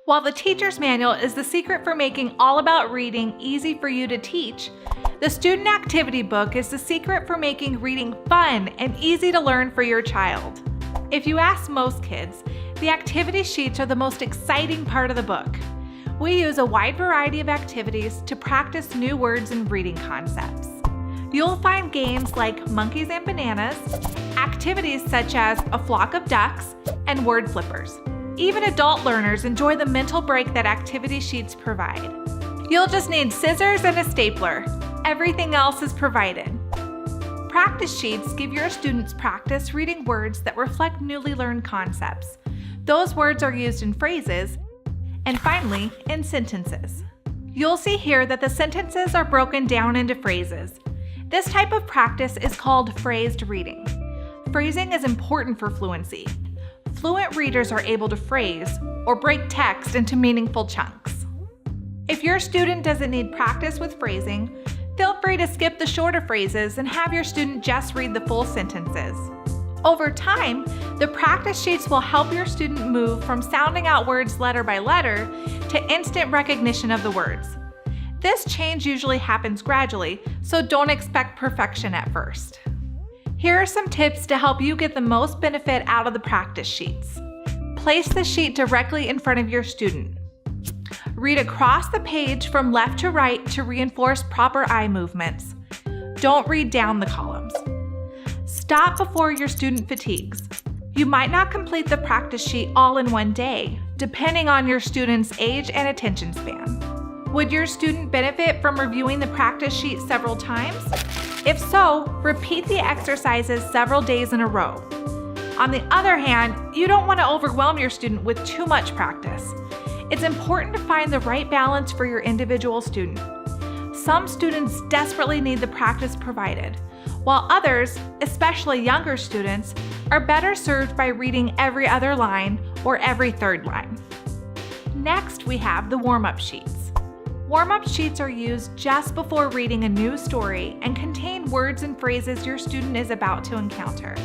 While the teacher's manual is the secret for making All About Reading easy for you to teach, the student activity book is the secret for making reading fun and easy to learn for your child. If you ask most kids, the activity sheets are the most exciting part of the book. We use a wide variety of activities to practice new words and reading concepts. You'll find games like Monkeys and Bananas, activities such as A Flock of Ducks, and word flippers. Even adult learners enjoy the mental break that activity sheets provide. You'll just need scissors and a stapler. Everything else is provided. Practice sheets give your students practice reading words that reflect newly learned concepts. Those words are used in phrases, and finally, in sentences. You'll see here that the sentences are broken down into phrases. This type of practice is called phrased reading. Phrasing is important for fluency. Fluent readers are able to phrase or break text into meaningful chunks. If your student doesn't need practice with phrasing, feel free to skip the shorter phrases and have your student just read the full sentences. Over time, the practice sheets will help your student move from sounding out words letter by letter to instant recognition of the words. This change usually happens gradually, so don't expect perfection at first. Here are some tips to help you get the most benefit out of the practice sheets. Place the sheet directly in front of your student. Read across the page from left to right to reinforce proper eye movements. Don't read down the columns. Stop before your student fatigues. You might not complete the practice sheet all in one day, depending on your student's age and attention span. Would your student benefit from reviewing the practice sheet several times? If so, repeat the exercises several days in a row. On the other hand, you don't want to overwhelm your student with too much practice. It's important to find the right balance for your individual student. Some students desperately need the practice provided, while others, especially younger students, are better served by reading every other line or every third line. Next, we have the warm-up sheets. Warm-up sheets are used just before reading a new story and contain words and phrases your student is about to encounter.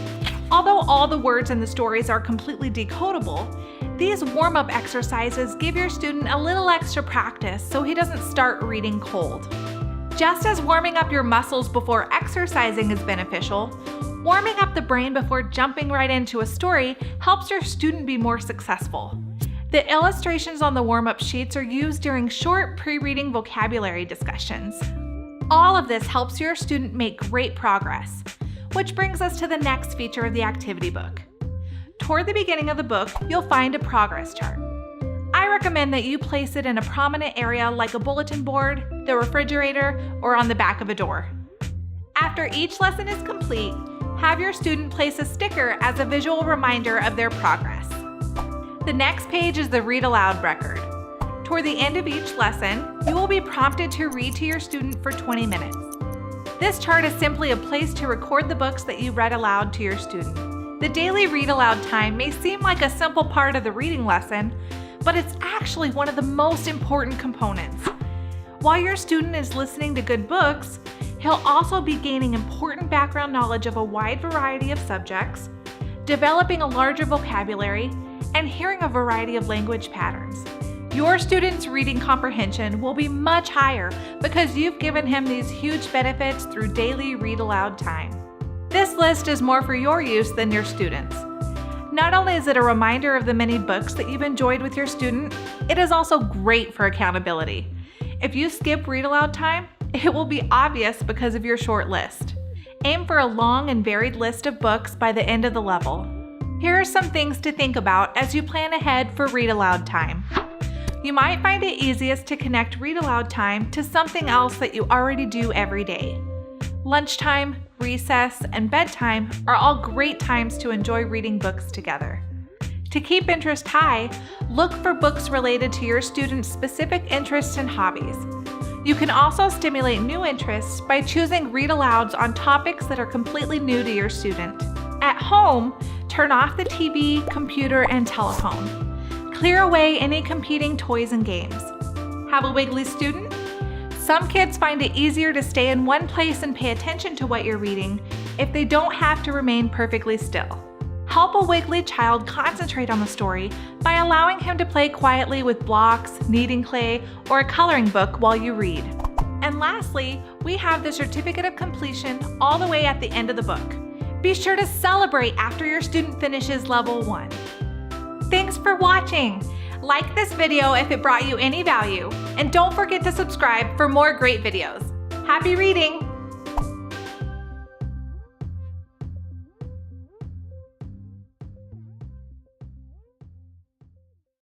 Although all the words in the stories are completely decodable, these warm-up exercises give your student a little extra practice so he doesn't start reading cold. Just as warming up your muscles before exercising is beneficial, warming up the brain before jumping right into a story helps your student be more successful. The illustrations on the warm-up sheets are used during short pre-reading vocabulary discussions. All of this helps your student make great progress, which brings us to the next feature of the activity book. Toward the beginning of the book, you'll find a progress chart. I recommend that you place it in a prominent area like a bulletin board, the refrigerator, or on the back of a door. After each lesson is complete, have your student place a sticker as a visual reminder of their progress. The next page is the read aloud record. Toward the end of each lesson, you will be prompted to read to your student for 20 minutes. This chart is simply a place to record the books that you read aloud to your student. The daily read aloud time may seem like a simple part of the reading lesson, but it's actually one of the most important components. While your student is listening to good books, he'll also be gaining important background knowledge of a wide variety of subjects, developing a larger vocabulary, and hearing a variety of language patterns. Your student's reading comprehension will be much higher because you've given him these huge benefits through daily read aloud time. This list is more for your use than your students'. Not only is it a reminder of the many books that you've enjoyed with your student, it is also great for accountability. If you skip read aloud time, it will be obvious because of your short list. Aim for a long and varied list of books by the end of the level. Here are some things to think about as you plan ahead for read aloud time. You might find it easiest to connect read aloud time to something else that you already do every day. Lunchtime, recess, and bedtime are all great times to enjoy reading books together. To keep interest high, look for books related to your student's specific interests and hobbies. You can also stimulate new interests by choosing read alouds on topics that are completely new to your student. At home, turn off the TV, computer, and telephone. Clear away any competing toys and games. Have a wiggly student? Some kids find it easier to stay in one place and pay attention to what you're reading if they don't have to remain perfectly still. Help a wiggly child concentrate on the story by allowing him to play quietly with blocks, kneading clay, or a coloring book while you read. And lastly, we have the certificate of completion all the way at the end of the book. Be sure to celebrate after your student finishes level 1. Thanks for watching. Like this video if it brought you any value, and don't forget to subscribe for more great videos. Happy reading!